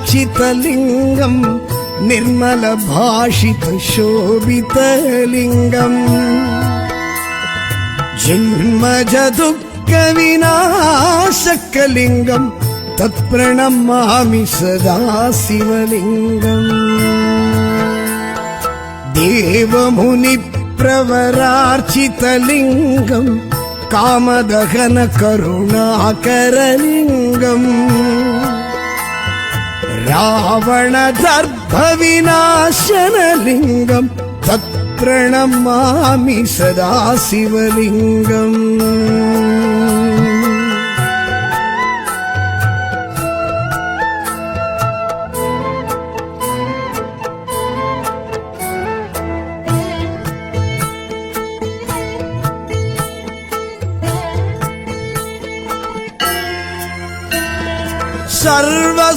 ब्रह्ममुरारिसुरार्चितलिङ्गम् निर्मलभाषितशोभितलिङ्गम् जन्मजदुःखविनाशकलिङ्गम् तत्प्रणमामि सदा शिवलिङ्गम् देवमुनिप्रवरार्चितलिङ्गम् कामदहन करुणाकरलिङ्गम् रावणदर्भविनाशनलिङ्गम् तत्प्रणमामि सदा शिवलिङ्गम्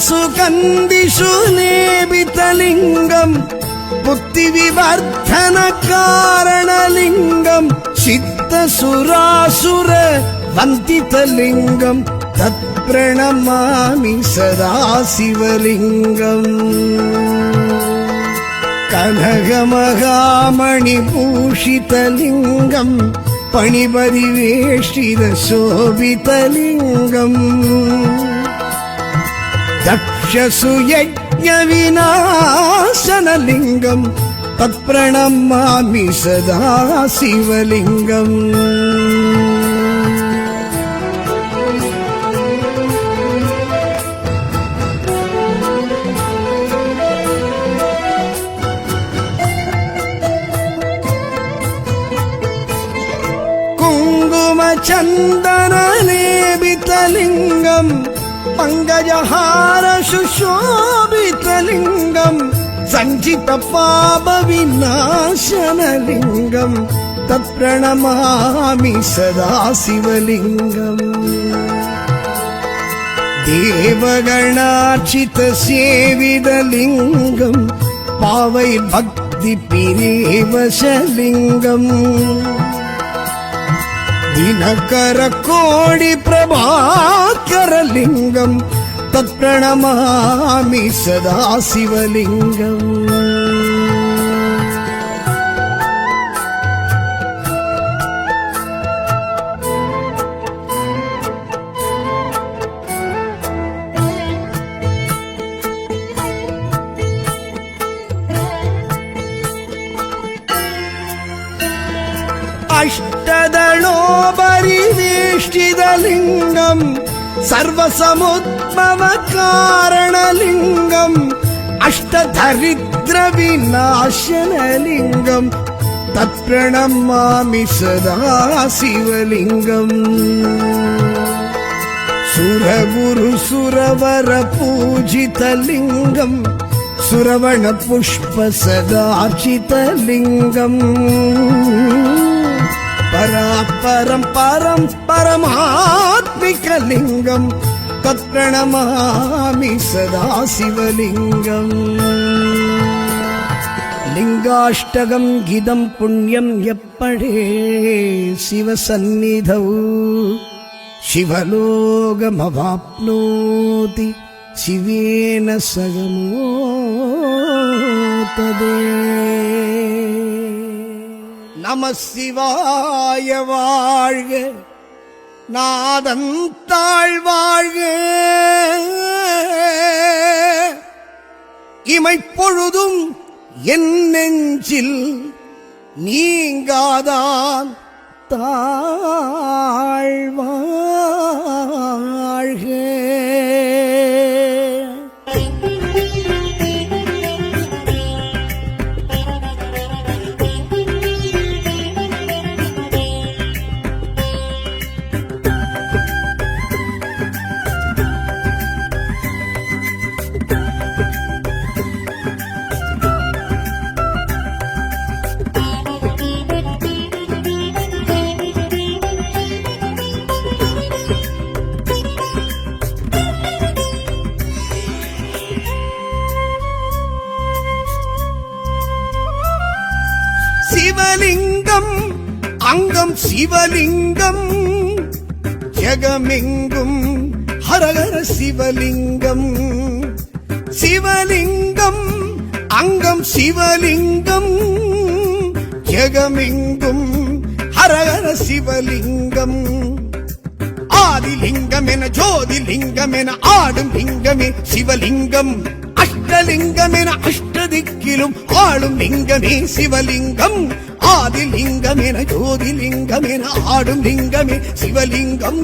सर्वसुगन्धिषु लेपितलिङ्गम् बुद्धिविवर्धनकारणलिङ्गम् सिद्धसुरासुर वन्दितलिङ्गम् तत्प्रणमामि सदा शिवलिङ्गम् कनकमहामणिभूषितलिङ्गम् पणिपरिवेष्टितशोभितलिङ्गम् दक्षसुयज्ञविनाशनलिङ्गम् तत्प्रणमामि सदा शिवलिङ्गम् कुङ्कुमचन्दनलेपितलिङ्गम् पंकजहार सुशोभितलिङ्गम् सञ्चितपापविनाशनलिङ्गम् तत्प्रणमामि सदा शिवलिङ्गम् देवगणार्चितसेवितलिङ्गम् पावैर्भक्तिपिरेवशलिङ्गम् दिनकरकोटिप्रभाकरलिङ्गम् तत्प्रणमामि सदा शिवलिङ्गम् अष्टदलोपरिवेष्टितलिङ्गम् सर्वसमुद्भवकारणलिङ्गम् अष्टदरिद्रविनाशनलिङ्गम् तत्प्रणमामि सदा शिवलिङ्गम् सुरगुरुसुरवरपूजितलिङ्गम् सुरवणपुष्पसदार्चितलिङ्गम् परापरं परं परमात्मिकलिङ्गम् तत्प्रणमामि सदा शिवलिङ्गम् लिङ्गाष्टकं गिदं पुण्यं यप्पडे शिवसन्निधौ शिवलोकमवाप्नोति शिवेन सगमोतदे நம சிவாய வாழ்க நாதன் தாழ்வாழ்க இமைப்பொழுதும் என் நெஞ்சில் நீங்காதான் தாழ்வாழ்க. சிவலிங்கம் அங்கம் சிவலிங்கம் ஜெகமெங்கும் ஹரஹர சிவலிங்கம். சிவலிங்கம் அங்கம் சிவலிங்கம் ஜெகமெங்கும் ஹரஹர சிவலிங்கம். ஆதிலிங்கம் என ஜோதிலிங்கம் என ஆடும் லிங்கமே சிவலிங்கம். அஷ்டலிங்கம் என அஷ்டதிக்கிலும் ஆளும் லிங்கமே சிவலிங்கம். ஆதிலிங்கம் என ஜோதிலிங்கம் என ஆடும் லிங்கமே சிவலிங்கம்.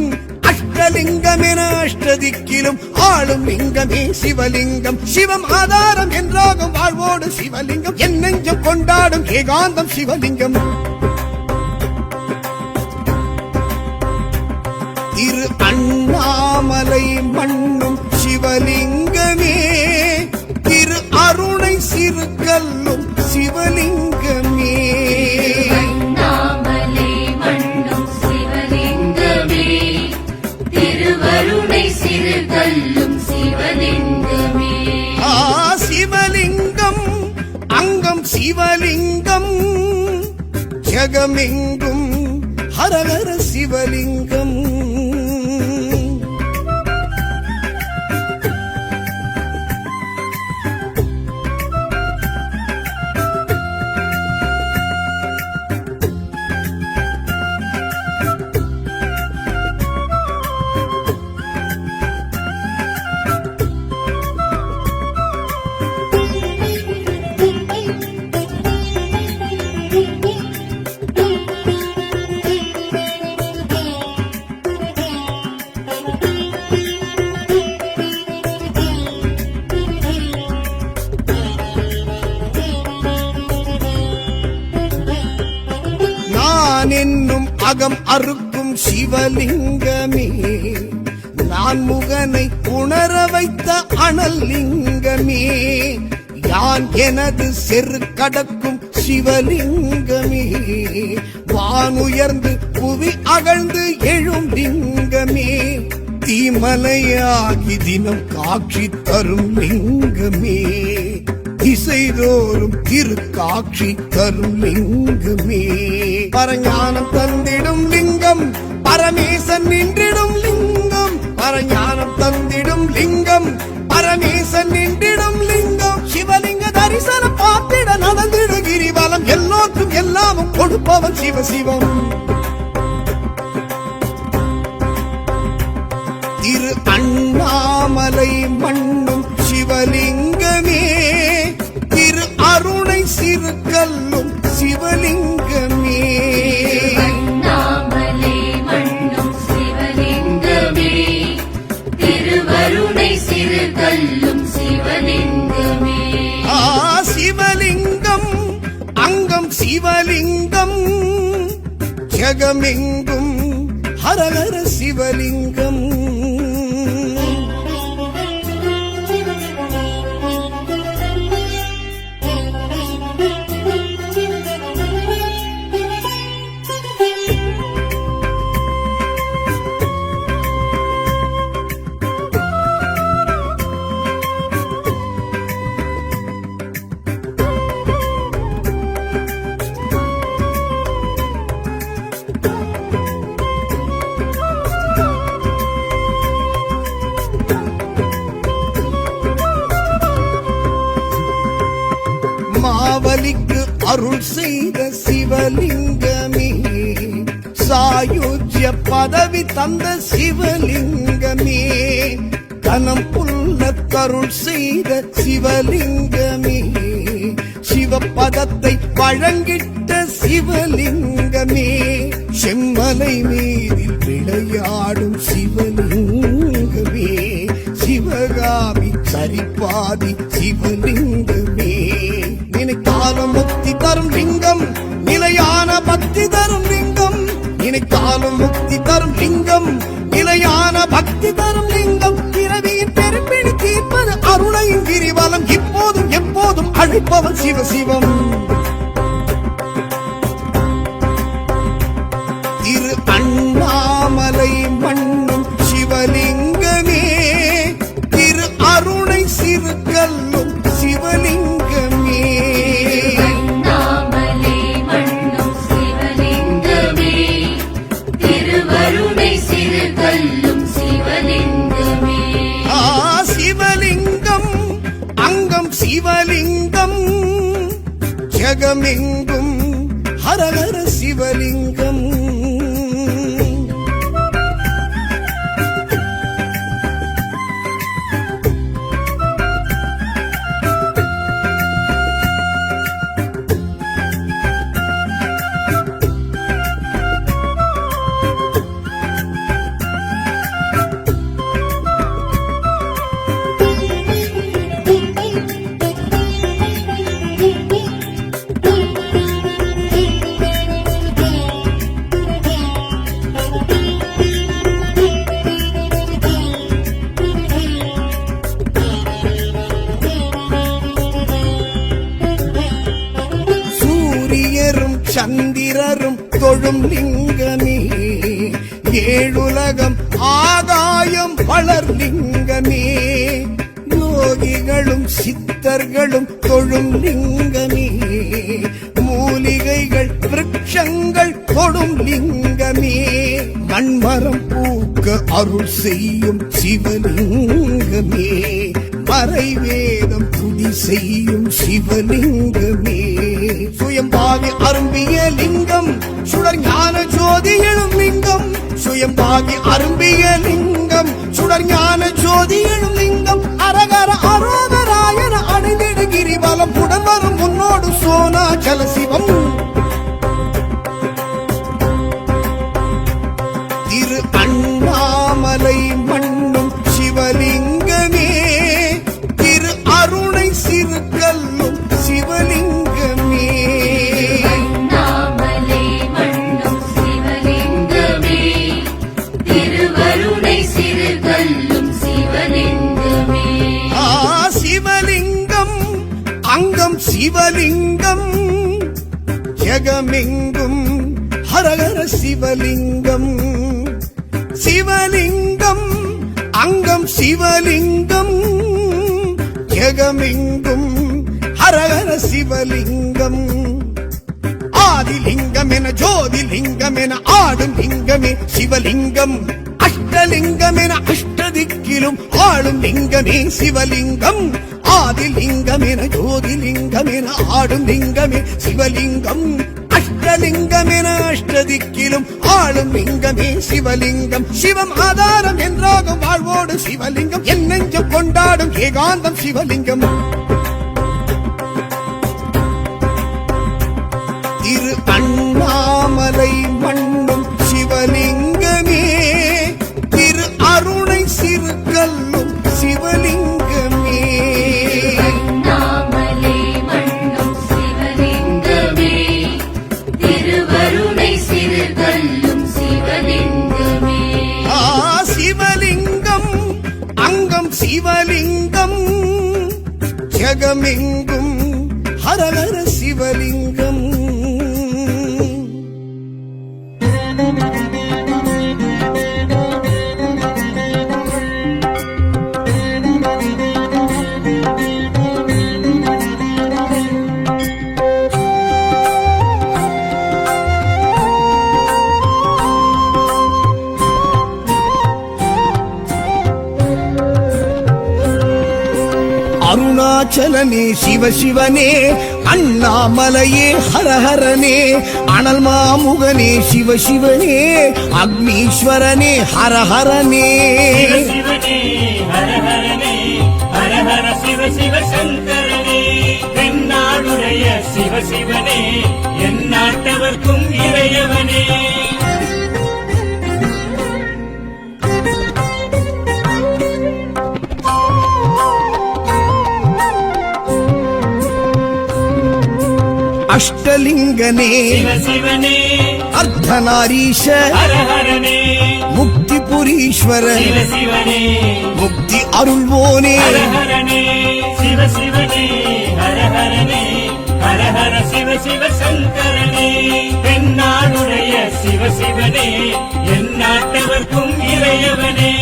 அஷ்டலிங்கம் என அஷ்டதிக்கிலும் ஆளும் லிங்கமே சிவலிங்கம். சிவம் ஆதாரம் என்றாகும் வாழ்வோடு சிவலிங்கம். என் நெஞ்சம் கொண்டாடும் ஏகாந்தம் சிவலிங்கம். திரு அண்ணாமலை மண்ணும் சிவலிங்கமே. திரு அருணை சிறுகல்லும் சிவலிங்கமே. அண்ணாமலை மண்ணும் சிவலிங்கமே. திருவருணை சிறுகல்லும் சிவலிங்கமே. சிவலிங்கம் அங்கம் சிவலிங்கம் ஜெகமெங்கும் ஹரஹர சிவலிங்கம். என்னும் அகம் அறுக்கும் சிவலிங்கமே. நான் முகனை உணர வைத்த அனல் லிங்கமே. யான் எனது செரு கடக்கும் சிவலிங்கமே. வானுயர்ந்து புவி அகழ்ந்து எழும் லிங்கமே. தீமலையாகி தினம் காட்சி தரும் லிங்கமே. திசைதோறும் திருக்காட்சி தரும் லிங்கமே. பரஞானம் தந்திடும் லிங்கம் பரமேசன் நின்றிடும் லிங்கம். பரஞானம் தந்திடும் லிங்கம் பரமேசன் நின்றிடும் லிங்கம். சிவலிங்க தரிசனம் பார்த்திட நடந்திடு கிரிவலம். எல்லோருக்கும் எல்லாமும் கொடுப்பவன் சிவசிவம். திரு அண்ணாமலை மண்ணும் சிவலிங்கமே. திரு அருணை சிறுகல்லும் சிவலிங்கமே. அண்ணாமலை மண்ணும் சிவலிங்கமே. திருவருணை சிறுகல்லும் சிவலிங்கமே. சிவலிங்கம் அங்கம் சிவலிங்கம் ஜெகமெங்கும் ஹரஹர சிவலிங்கம். மாவலிக்கு அருள் செய்த சிவலிங்கமே. சாயுஜ்ய பதவி தந்த சிவலிங்கமே. கனம் புல்ல கருள் செய்த சிவலிங்கமே. சிவபதத்தை வழங்கிட்ட சிவலிங்கமே. செம்மலை மீதில் விளையாடும் சிவலிங்கமே. சிவகாமி சரிபாதி சிவலிங்கமே. நினைத்தாலும் முக்தி தரும் லிங்கம் நிலையான பக்தி தரும் லிங்கம். நினைத்தாலும் முக்தி தரும் லிங்கம் நிலையான பக்தி தரும் லிங்கம். பிறவியின் பெரும்பிடி தீர்ப்பது அருணையின் கிரிவலம். இப்போதும் எப்போதும் அழைப்பவன் சிவசிவம். திரு அண்ணாமலை மண்ணும் சிவலிங்கமே. திரு அருணை சிறுகல்லும் சிவலிங்கமே. அண்ணாமலை மண்ணும் சிவலிங்கமே. ஜெகமெங்கும் ஹரஹர சிவலிங்கம். சந்திரரும் தொழும் லிங்கமே, ஏழுலகம் ஆகாயம் வளர் லிங்கமே, யோகிகளும் சித்தர்களும் தொழும் லிங்கமே, மூலிகைகள் விருட்சங்கள் தொடும் லிங்கமே, மண்மரம் பூக்க அருள் செய்யும் சிவலிங்கமே, மறைவேதம் துதி செய்யும் சிவலிங்கமே, சுயம்பாகி அரும்பிய லிங்கம் சுடர் ஞான ஜோதி எழும் லிங்கம், சுயம்பாகி அரும்பிய லிங்கம் சுடர் ஞான ஜோதி எழும் லிங்கம், அரகர அரோகராயன அணிந்திடு கிரிவலம் புடவரும் முன்னோடு சோனாச்சல சிவம். திரு அண்ணாமலை மண்ணும் சிவலிங்கமே, திரு அருணை சிறுகல்லும் சிவலிங்கமே, அண்ணாமலை மண்ணும் சிவலிங்கமே, திருவருணை சிறுகல்லும் சிவலிங்கமே. சிவலிங்கம் அங்கம் சிவலிங்கம், ஜெகமெங்கும் ஹரஹர சிவலிங்கம், சிவலிங்கம் அங்கம் சிவலிங்கம், ஜெகமெங்கும் ஹரஹர சிவலிங்கம், ஆதிலிங்கம் என ஜோதிலிங்கம் என ஆடும் லிங்கமே சிவலிங்கம், அஷ்டலிங்கம் என அஷ்டதிக்கிலும் ஆளும் லிங்கமே சிவலிங்கம், ஆதிலிங்கம் என ஜோதிலிங்கம் என ஆடும் லிங்கமே சிவலிங்கம், அஷ்டலிங்கம் என அஷ்டதிக்கிலும் ஆளும் லிங்கமே சிவலிங்கம், சிவம் ஆதாரம் என்றாகும் வாழ்வோடு சிவலிங்கம், என் நெஞ்சம் கொண்டாடும் ஏகாந்தம் சிவலிங்கம். திரு அண்ணாமலை மண்ணும் சிவலிங்கமே, திரு அருணை சிறுகல்லும் சிவலிங்கமே, அண்ணாமலை மண்ணும் சிவலிங்கமே, திருவருணை சிறுகல்லும் சிவலிங்கமே. சிவலிங்கம் அங்கம் சிவலிங்கம், ஜெகமெங்கும் ஹரஹர சிவலிங்கம். அருணாச்சலனே சிவசிவனே, அண்ணாமலையே ஹரஹரனே, அனல் மாமுகனே சிவசிவனே, அக்னீஸ்வரனே ஹரஹரனே, சிவனே ஹரஹரனே, ஹரஹர சிவ சிவ சங்கரனே, தென்னாடுடைய சிவசிவனே, என் நாட்டவர்க்கும் இறையவனே. அஷ்டலிங்கனே சிவசிவனே, அர்த்தநாரீஷ ஹரஹரனே, முக்திபுரீஸ்வர சிவசிவனே, முக்தி அருள்வோனே, ஹரஹரனே, சிவசிவனே, ஹரஹரனே, ஹரஹர சிவ சிவ சங்கரனே, தென்னாடுடைய சிவசிவனே, என் நாட்டவர்க்கும் இறையவனே.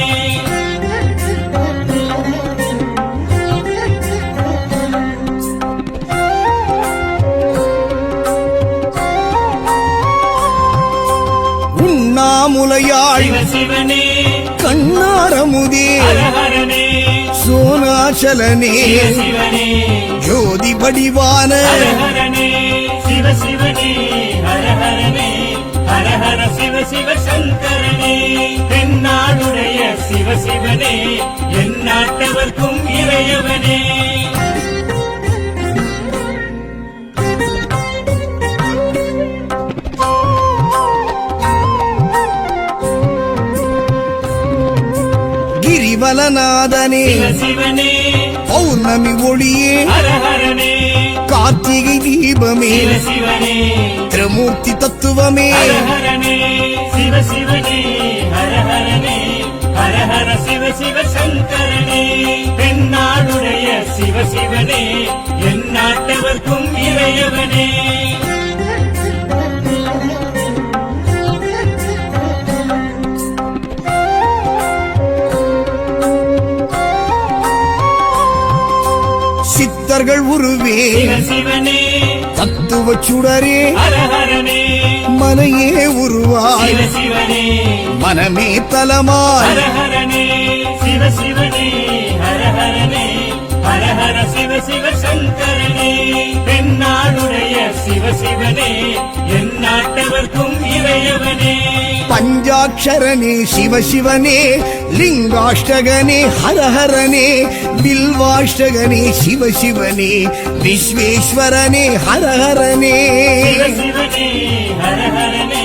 உண்ணாமுலையாள் சிவசிவனே, கண்ணாரமுதே ஹரஹரனே, சோனாச்சலனே சிவ சிவனே ஜோதி வடிவான ஹர ஹரனே சிவ சிவனே ஹர ஹரனே ஹர ஹர சிவ சிவ சங்கரனே தென்னாடுடைய சிவ சிவனே எந்நாட்டவர்க்கும் இறையவனே கிரிவலநாதனே சிவ சிவனே பௌர்ணமி ஒளியே ஹர ஹரனே கார்த்திகை தீபமே சிவ சிவனே திரிமூர்த்தி தத்துவமே ஹர ஹரனே சிவ சிவனே ஹர ஹரனே ஹர ஹர சிவ சிவ சங்கரனே தென்னாடுடைய சிவ சிவனே எந்நாட்டவர்க்கும் இறையவனே சித்தர்கள் உருவே சிவ சிவனே தத்துவ சுடரே ஹர ஹரனே மனையே உருவாய் சிவ சிவனே மனமே தலமாய் ஹர ஹரனே சிவ சிவனே ஹர ஹரனே ஹர ஹர சிவ சிவ சங்கரனே தென்னாடுடைய சிவ சிவனே எந்நாட்டவர்க்கும் இறையவனே பஞ்சாட்சரனே சிவசிவனே லிங்காஷ்டகனே ஹரஹரனே பில்வாஷ்டகனே சிவசிவனே விஸ்வேஸ்வரனே ஹரஹரனே சிவ சிவனே ஹர ஹரனே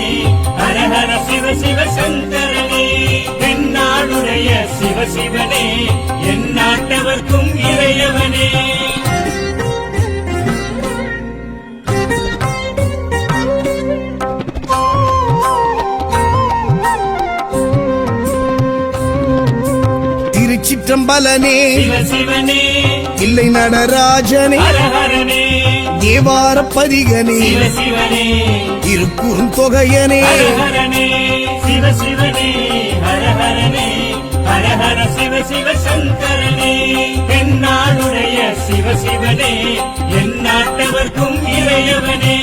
ஹர ஹர சிவ சிவ சங்கரனே தென்னாடுடைய சிவ சிவனே எந்நாட்டவர்க்கும் இறையவனே திருச்சிற்றம்பலனே சிவ சிவனே இல்லை நடராஜனே ஹர ஹரனே தேவார பதிகனே சிவ சிவனே திருக்குறுந்தொகையனே ஹர ஹரனே சிவ சிவனே ஹர ஹரனே ஹர ஹர சிவ சிவ சங்கரனே தென்னாடுடைய சிவ சிவனே எந்நாட்டவர்க்கும் இறையவனே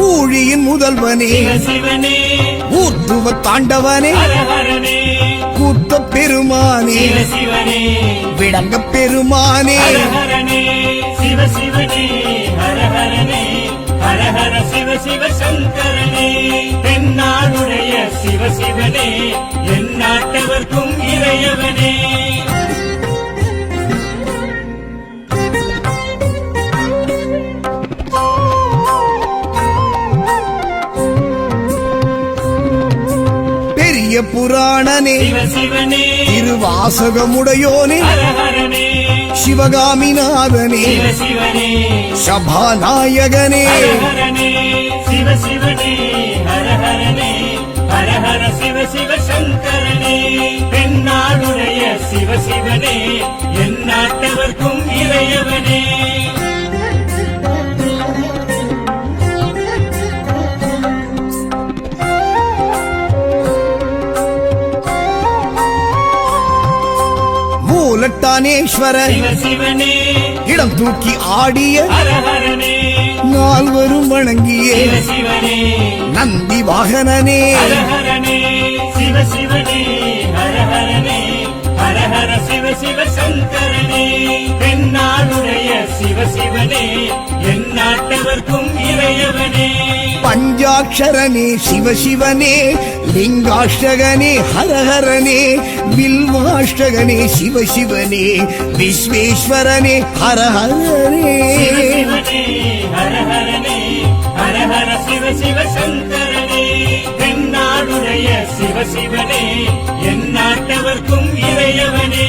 ஊழியின் முதல்வனே சிவ சிவனே ஊர்த்துவ தாண்டவனே ஹர ஹரனே கூத்த பெருமானே சிவ சிவனே விளங்க பெருமானே ஹர ஹரனே சிவ சிவனே ஹர ஹரனே ஹர ஹர சிவ சிவ சங்கரனே தென்னாடுடைய சிவ சிவனே எந்நாட்டவர்க்கும் இறையவனே பெரிய புராணனே சிவ சிவனே திருவாசகமுடையோனே ஹர ஹரனே சிவகாமிநாதனே சிவ சிவனே சபாநாயகனே ஹர ஹரனே சிவ சிவனே ஹர ஹரனே ஹர ஹர சிவ சிவ சங்கரனே தென்னாடுடைய சிவ சிவனே எந்நாட்டவர்க்கும் இறையவனே மூலட்டானேஸ்வர சிவ சிவனே இடம் தூக்கி ஆடிய ஹர ஹரனே நால்வரும் வணங்கிய சிவ சிவனே நந்தி வாகனனே ஹர ஹரனே சிவ சிவனே ஹர ஹரனே ஹர ஹர சிவ சிவ சங்கரனே தென்னாடுடைய சிவ சிவனே எந்நாட்டவர்க்கும் இறையவனே பஞ்சாட்சரனே சிவசிவனே லிங்காஷ்டகனே ஹரஹரனே பில்வாஷ்டகனே சிவசிவனே விஸ்வேஸ்வரனே ஹரஹரனே சிவ சிவனே ஹர ஹரனே ஹர ஹர சிவ சிவ சங்கரனே தென்னாடுடைய சிவ சிவனே எந்நாட்டவர்க்கும் இறையவனே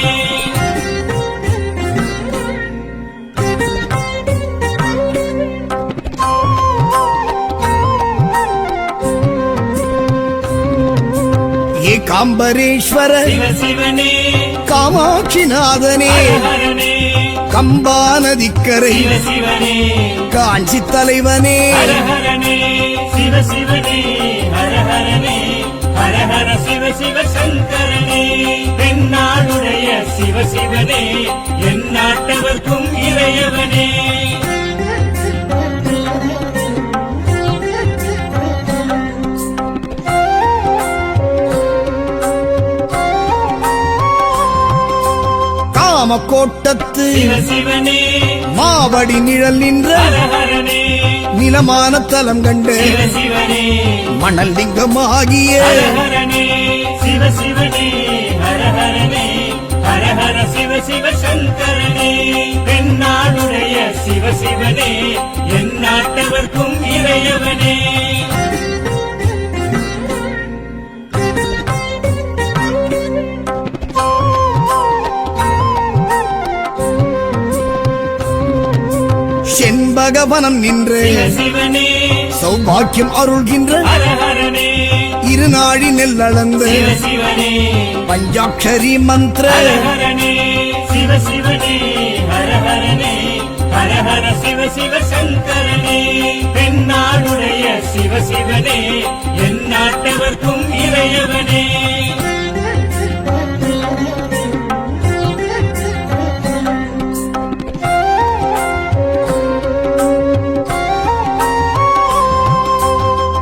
ஏகாம்பரேஸ்வர சிவ சிவனே காமாட்சிநாதனே ஹர ஹரனே கம்பா நதிக்கரை சிவ சிவனே காஞ்சி தலைவனே ஹர ஹரனே சிவ சிவனே ஹர ஹரனே ஹர ஹர சிவ சிவ சங்கரனே தென்னாடுடைய சிவ சிவனே எந்நாட்டவர்க்கும் இறையவனே காமக்கோட்டத்து சிவ சிவனே மாவடி நிழல் நின்ற ஹர ஹரனே நிலமான தலம் கண்டு சிவ சிவனே மணல் லிங்கமாகிய ஹர ஹரனே சிவ சிவனே ஹர ஹரனே ஹர ஹர சிவ சிவ சங்கரனே தென்னாடுடைய சிவ சிவனே என் நாட்டவர்க்கும் இறையவனே செண்பகவனம் நின்று சிவ சிவனே சௌபாக்கியம் அருள்கின்ற ஹர ஹரனே இருநாழி நெல்லளந்து சிவ சிவனே பஞ்சாட்சரி மந்திர ஹர ஹரனே சிவ சிவனே ஹர ஹரனே ஹர ஹர சிவ சிவ சங்கரனே தென்னாடுடைய சிவ சிவனே என் நாட்டவர்க்கும் இறையவனே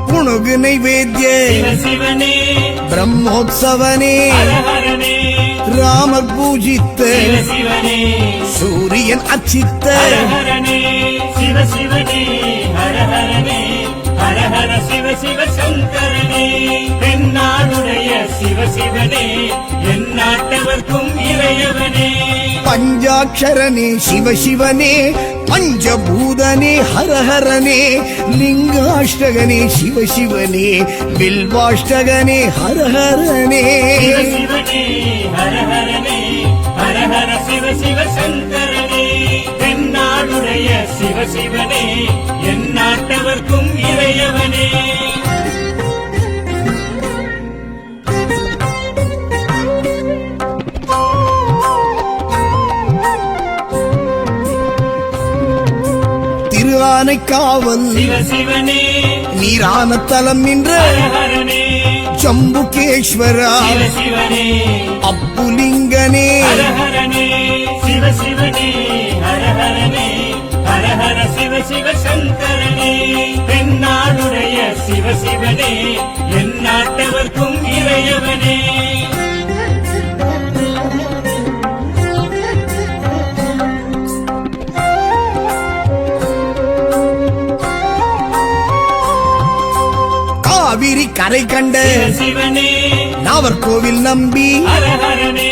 புணுகு நைவேத்திய சிவ சிவனே பிரம்மோத்சவனே ஹர ஹரனே ராமர் பூஜித்த சிவ சிவனே சூரியன் அச்சித்த ஹர ஹரனே சிவ சிவனே ஹர ஹரனே ஹர ஹர சிவ சிவ சங்கரனே தென்னாடுடைய சிவ சிவனே என் நாட்டவர்க்கும் இறையவனே பஞ்சாட்சரனே சிவசிவனே பஞ்சபூதனே ஹரஹரனே லிங்காஷ்டகனே சிவசிவனே வில்வாஷ்டகனே ஹரஹரனே சிவ சிவனே ஹர ஹரனே ஹர ஹர சிவ சிவ சங்கரனே தென்னாடுடைய சிவ சிவனே என் நாட்டவர்க்கும் இறையவனே திருஆனைக்காவல் சிவ சிவனே நீரான தலம் நின்ற ஹர ஹரனே ஜம்புகேஸ்வரா சிவ சிவனே அப்புலிங்கனே ஹர ஹரனே சிவ சிவனே ஹர ஹரனே ஹர ஹர சிவ சிவ சங்கரனே தென்னாடுடைய சிவ சிவனே என் நாட்டவர்க்கும் இறையவனே காவிரி கரை கண்ட சிவ சிவனே நாவர்கோவில் நம்பி ஹர ஹரனே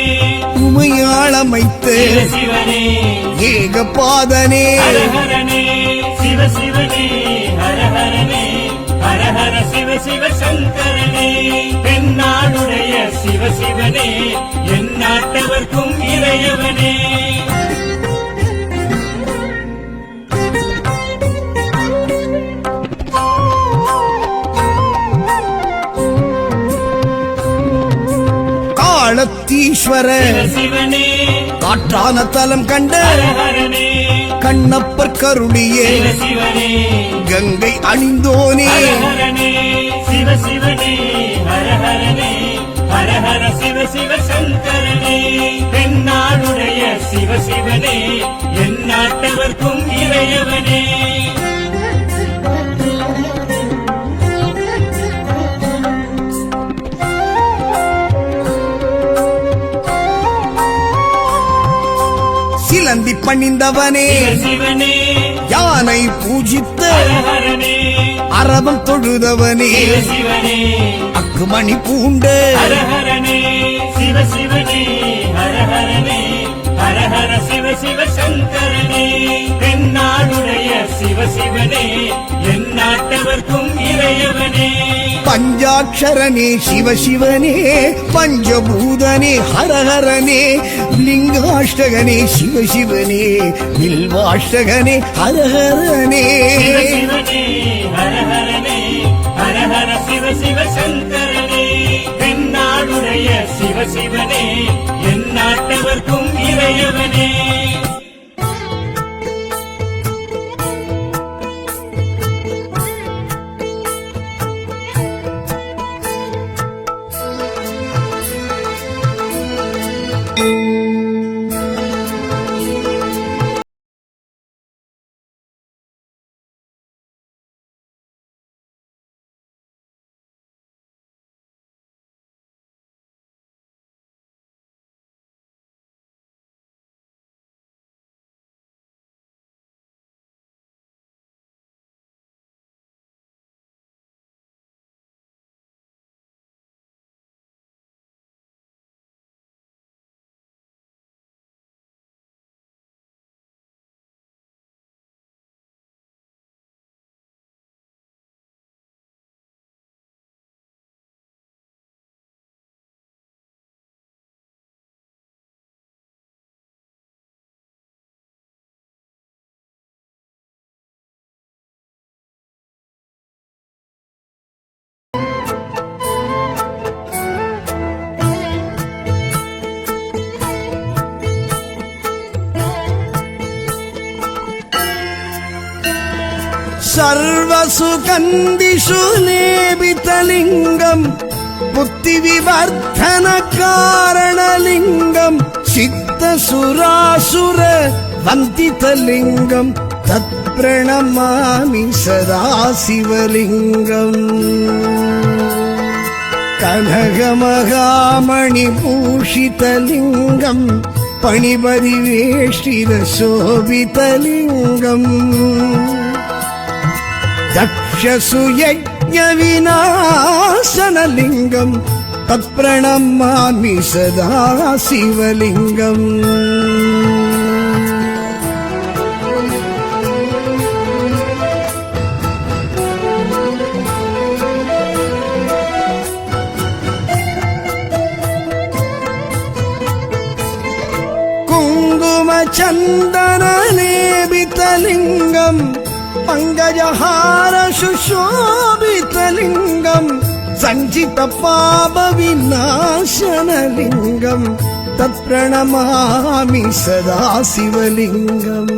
உமையாளமைத்து சிவ சிவனே ஏகபாதனே ஹர ஹரனே சிவ சிவனே ஹர ஹரனே ஹர ஹர சிவ சிவ சங்கரனே தென்னாடுடைய சிவ சிவனே என் நாட்டவர்க்கும் இறையவனே காலத்தீஸ்வர சிவ சிவனே காற்றான தலம் கண்ட ஹர ஹரனே கண்ணப்பர் கருளியே சிவ சிவனே கங்கை அணிந்தோனே ஹர ஹரனே சிவ சிவனே ஹர ஹரனே ஹர ஹர சிவ சிவ சங்கரனே தென்னாடுடைய சிவ சிவனே என் நாட்டவர்க்கும் இறையவனே சிலந்தி பணிந்தவனே சிவ சிவனே யானை பூஜித்த ஹர ஹரனே அரவம் தொழுதவனே சிவ சிவனே அக்குமணி பூண்ட ஹர ஹரனே சிவ சிவனே ஹர ஹரனே ஹர ஹர சிவ சிவ சங்கரனே தென்னாடுடைய சிவ சிவனே என் நாட்டவர்க்கும் இறையவனே பஞ்சாட்சரனே சிவசிவனே பஞ்சபூதனே ஹரஹரனே லிங்காஷ்டகனே சிவசிவனே வில்வாஷ்டகனே ஹரஹரனே சிவ சிவனே ஹர ஹரனே ஹர ஹர சிவ சிவ சங்கரனே தென்னாடுடைய சிவ சிவனே என் நாட்டவர்க்கும் இறையவனே सर्वसुगन्धिषु लेपितलिङ्गम् बुद्धिविवर्धनकारणलिङ्गम् सिद्धसुरासुर वन्दितलिङ्गम् तत्प्रणमामि सदा शिवलिङ्गम् कनकमहामणिभूषितलिङ्गम् पणिपरिवेष्टितशोभितलिङ्गम् दक्षसुयज्ञविनाशनलिङ्गम् तत्प्रणमामि सदा शिवलिङ्गम् कुङ्कुमचन्दनलेपितलिङ्गम् पङ्कजहार सुशोभितलिङ्गम् सञ्चितपापविनाशनलिङ्गम् तत्प्रणमामि सदा शिवलिङ्गम्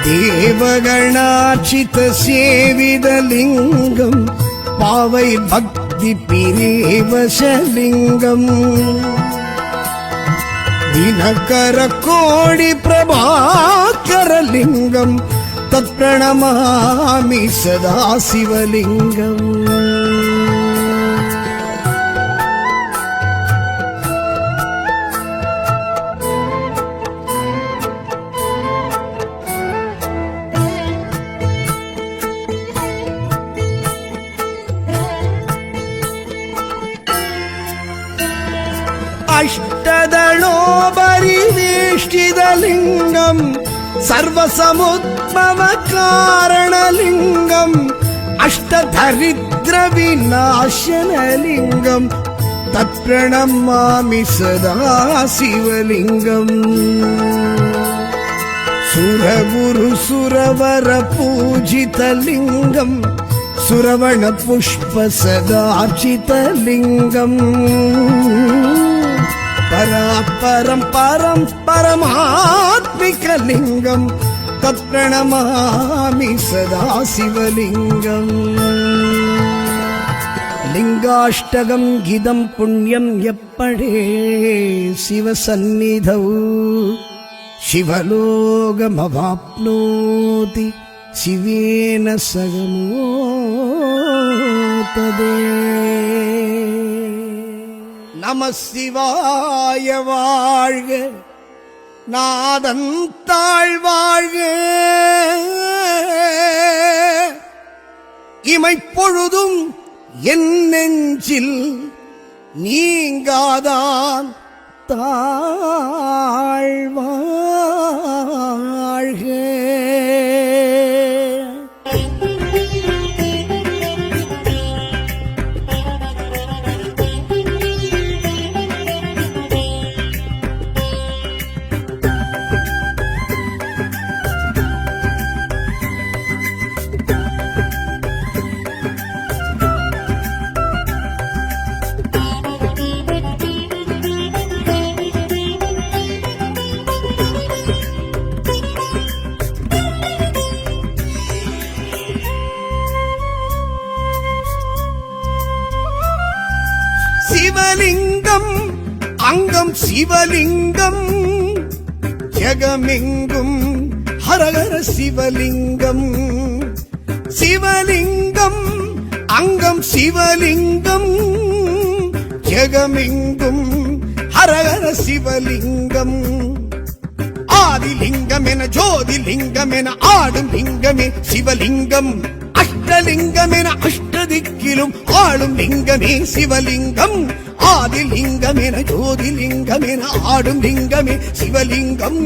देवगणार्चितसेवितलिङ्गम् पावैर्भक्तिपिरेवशलिङ्गम् दिनकरकोटिप्रभाकरलिङ्गम् तत्प्रणमामि सदा शिवलिङ्गम् अष्टदलोपरिवेष्टितलिङ्गम् सर्वसमुद्भवकारणलिङ्गम् अष्टदरिद्रविनाशनलिङ्गम् तत्प्रणमामि सदा शिवलिङ्गम् सुरगुरुसुरवरपूजितलिङ्गम् सुरवणपुष्पसदार्चितलिङ्गम् परापरं परमात्मिकलिङ्गम् तत्प्रणमामि सदा शिवलिङ्गम् लिङ्गाष्टकम् गिदम् पुण्यम् यप्पडे शिवसन्निधौ शिवलोकमवाप्नोति शिवेन सगमोतदे நம சிவாய வாழ்க நாதன் தாழ்வாழ்க இமைப்பொழுதும் என் நெஞ்சில் நீங்காதான் தாழ்வாழ்க. சிவலிங்கம் அங்கம் சிவலிங்கம் ஜெகமெங்கும் ஹரஹர சிவலிங்கம். சிவலிங்கம் அங்கம் சிவலிங்கம் ஜெகமெங்கும் ஹரஹர சிவலிங்கம். ஆதிலிங்கம் என ஜோதிலிங்கம் என ஆடும் லிங்கமே சிவலிங்கம். அஷ்டலிங்கம் என அஷ்டதிக்கிலும் ஆளும் லிங்கமே சிவலிங்கம். ஆதிலிங்கம் என ஜோதிலிங்கம் என ஆடும் லிங்கமே சிவலிங்கம்.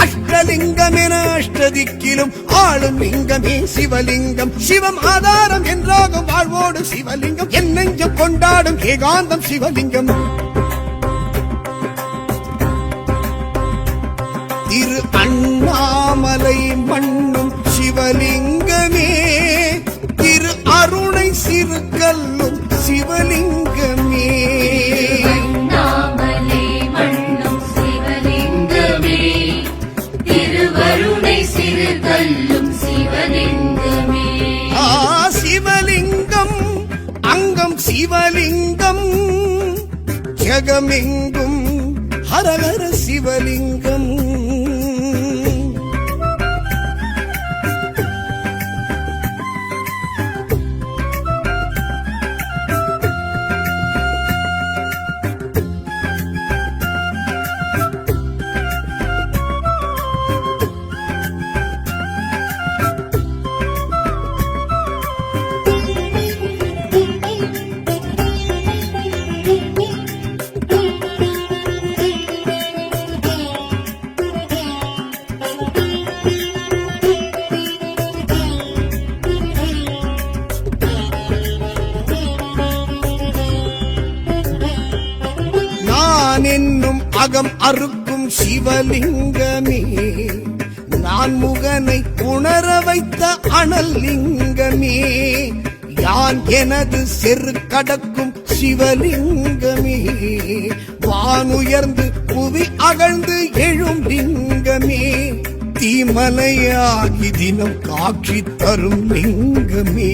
அஷ்டலிங்கம் என அஷ்டதிக்கிலும் ஆளும் லிங்கமே சிவலிங்கம். சிவம் ஆதாரம் என்றாகும் வாழ்வோடு சிவலிங்கம். என் நெஞ்சம் கொண்டாடும் ஏகாந்தம் சிவலிங்கம். திரு அண்ணாமலை மண்ணும் சிவலிங்கமே. திரு அருணை சிறுகல்லும் சிவலிங்கமே. அண்ணாமலை மண்ணும் சிவலிங்கமே. திருவருணை சிறுகல்லும் சிவ ஜெகமெங்கும் ஹரஹர சிவலிங்கம். என்னும் அகம் அறுக்கும் சிவலிங்கமே, நான் முகனை உணர வைத்த அனல் லிங்கமே, யான் எனது செரு கடக்கும் சிவலிங்கமே, வானுயர்ந்து புவி அகழ்ந்து எழும் லிங்கமே, தீமலையாகி தினம் காட்சி தரும் லிங்கமே,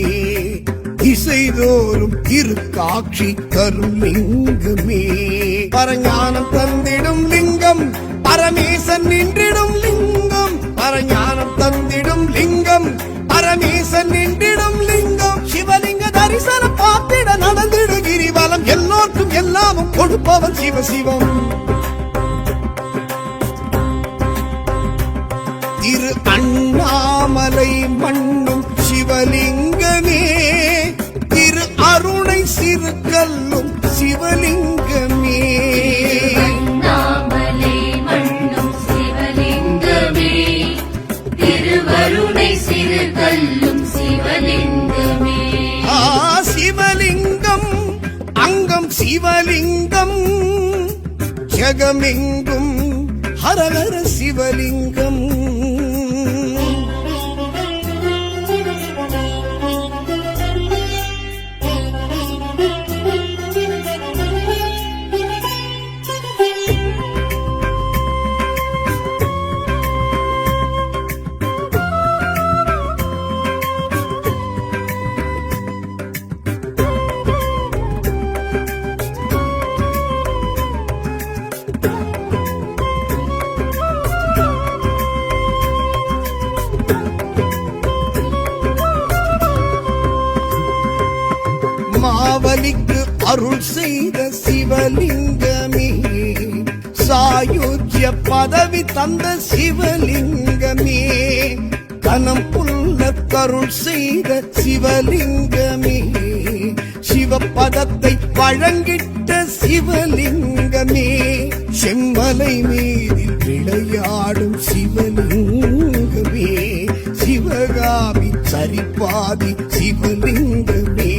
திசைதோறும் திரு காட்சி தரும் லிங்கமே, பரஞானம் தந்திடும் லிங்கம், பரமேசன் நின்றிடும் லிங்கம், பரஞானம் தந்திடும் லிங்கம், பரமேசன் நின்றிடும் லிங்கம், சிவலிங்க தரிசனம் பார்த்திட நடந்திடு கிரிவலம், எல்லோருக்கும் எல்லாமும் கொடுப்பவன் சிவசிவம். திரு அண்ணாமலை மண்ணும் சிவலிங்கமே, திரு அருணை சிறு கல்லும் சிவலிங்கமே, அண்ணாமலை மண்ணும் சிவலிங்கமே, திருவருணை சிறு கல்லும் சிவலிங்கமே. சிவலிங்கம் அங்கம் சிவலிங்கம், ஜெகமெங்கும் ஹரஹர சிவலிங்கம். மாவலிக்கு அருள் செய்த சிவலிங்கமே, சாயுஜ்ய பதவி தந்த சிவலிங்கமே, கனம் புல்ல கருள் செய்த சிவலிங்கமே, சிவபதத்தை வழங்கிட்ட சிவலிங்கமே, செம்மலை மீதில் விளையாடும் சிவலிங்கமே, சிவகாமி சரிபாதி சிவலிங்கமே,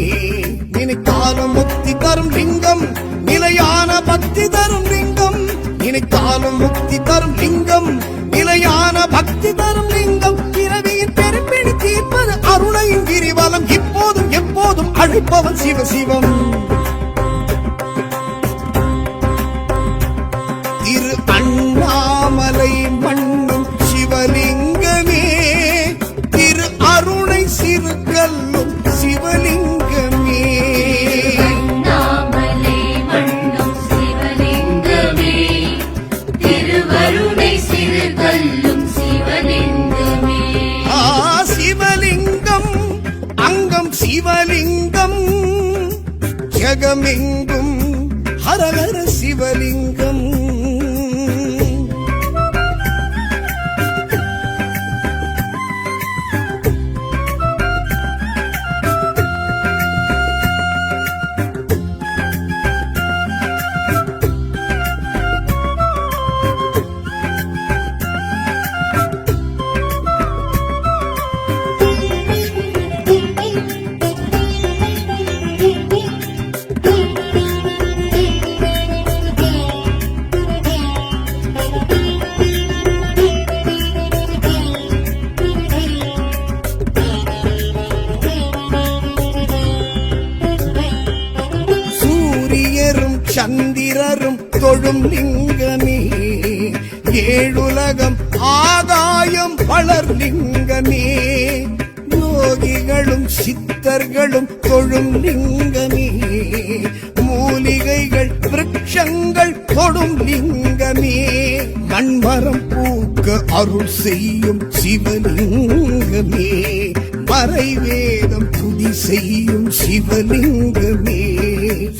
நினைத்தாலும் முக்தி தரும் லிங்கம், நிலையான பக்தி தரும் லிங்கம், நினைத்தாலும் முக்தி தரும் லிங்கம், நிலையான பக்தி தரும் லிங்கம், பிறவியின் பெரும்பிடி தீர்ப்பது அருணையின் கிரிவலம், இப்போதும் எப்போதும் அழைப்பவன் சிவசிவம். திரு அண்ணாமலை மண்ணும் சிவலிங்கமே, திரு அருணை சிறு கல்லும் சிவலிங்கமே, அண்ணாமலை மண்ணும் சிவலிங்கமே, திருவருணை சிறு கல்லும் சிவலிங்கமே. சிவலிங்கம் அங்கம் சிவலிங்கம், ஜெகமெங்கும் ஹரஹர சிவலிங்கம். சந்திரரும் தொழும் லிங்கமே, ஏழுலகம் ஆகாயம் வளர் லிங்கமே, யோகிகளும் சித்தர்களும் தொழும் லிங்கமே, மூலிகை மூலிகைகள் விருட்சங்கள் கொடும் லிங்கமே மண்மரம் பூக்க அருள் செய்யும் சிவலிங்கமே மறைவேதம் துதி செய்யும் சிவலிங்கமே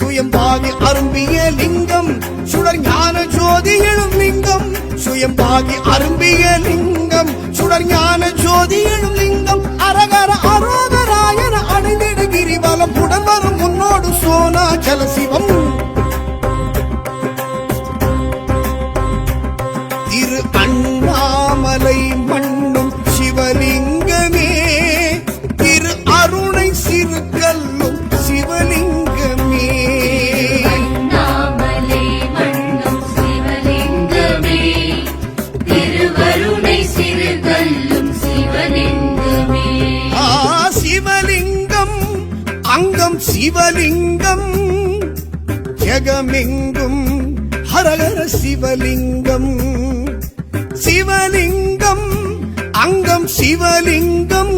சுயம்பாகி அரும்பிய லிங்கம் சுடர் ஞான ஜோதி எழும் லிங்கம் சுயம்பாகி அரும்பிய லிங்கம் சுடர் ஞான ஜோதி எழும் லிங்கம் அரகர அரோகராயன அடைந்திடு கிரிவலம் உடன் வரும் முன்னோடு சோனாச்சல சிவம் திரு அண்ணாமலை மண்ணும் சிவலிங்கமே திரு அருணை சிறுகல்லும் சிவலிங்கமே அண்ணாமலை மண்ணும் சிவலிங்கமே திருவருணை சிறுகல்லும் சிவலிங்கமே சிவலிங்கம் அங்கம் சிவலிங்கம் ஜெகமெங்கும் ஹரஹர சிவலிங்கம் சிவலிங்கம் அங்கம் சிவலிங்கம்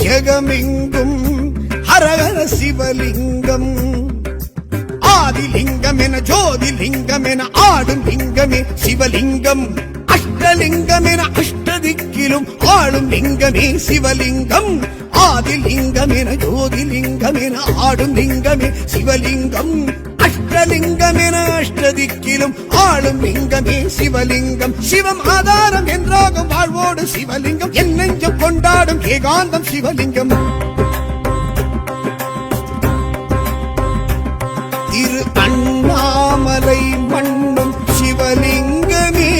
ஜெகமெங்கும் ஹரஹர சிவலிங்கம் ஆதிலிங்கம் என ஜோதிலிங்கம் என ஆடும் லிங்கமே சிவலிங்கம் அஷ்டலிங்கம் என அஷ்டதிக்கிலும் ஆளும் லிங்கமே சிவலிங்கம் ஆதிலிங்கம் என ஜோதிலிங்கம் என ஆடும் லிங்கமே சிவலிங்கம் அஷ்டலிங்கம் என அஷ்டதிக்கிலும் ஆளும் லிங்கமே சிவலிங்கம் சிவம் ஆதாரம் என்றாகும் வாழ்வோடு சிவலிங்கம் என் நெஞ்சம் கொண்டாடும் ஏகாந்தம் சிவலிங்கம் திரு அண்ணாமலை மண்ணும் சிவலிங்கமே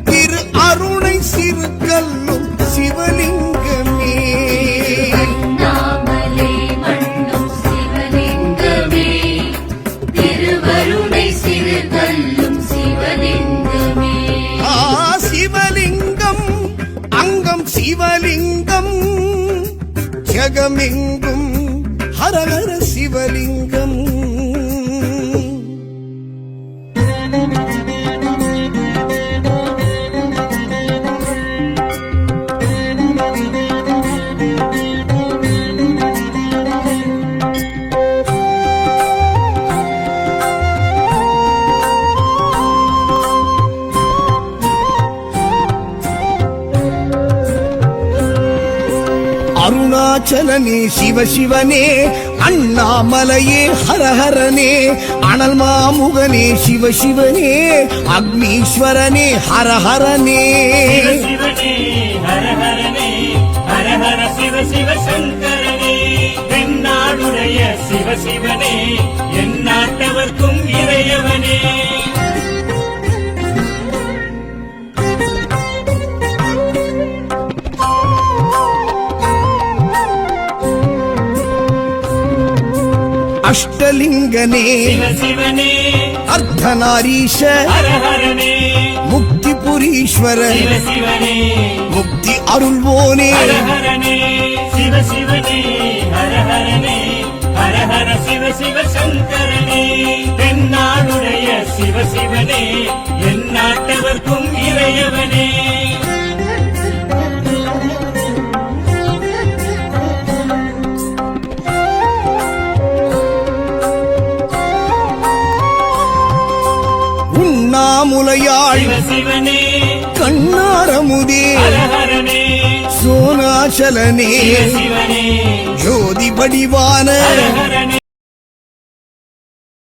திரு அருணை சிறுகல்லும் சிவலிங்கமே அண்ணாமலை மண்ணும் சிவலிங்கமே திருவருணை சிறுகல்லும் சிவலிங்கமே சிவலிங்கம் அங்கம் சிவலிங்கம் ஜெகமெங்கும் ஹரஹர சிவலிங்கம் அருணாச்சலனே சிவசிவனே அண்ணாமலையே ஹரஹரனே அனல் மாமுகனே சிவசிவனே அக்னீஸ்வரனே ஹரஹரனே சிவனே ஹரஹரனே ஹரஹர சிவ சிவ சங்கரனே தென்னாடுடைய சிவசிவனே என் நாட்டவர்க்கும் இறையவனே அஷ்டலிங்கனே சிவசிவனே அர்த்தநாரீஷ ஹரஹரனே முக்திபுரீஸ்வர சிவசிவனே முக்தி அருள்வோனே ஹரஹரனே சிவசிவனே ஹரஹரனே ஹரஹர சிவ சிவ சங்கரனே தென்னாடுடைய சிவசிவனே என் நாட்டவர்க்கும் இறையவனே உண்ணாமுலையாள் சிவசிவனே கண்ணாரமுதே ஹரஹரனே சோனாச்சலனே சிவசிவனே ஜோதி வடிவான ஹரஹரனே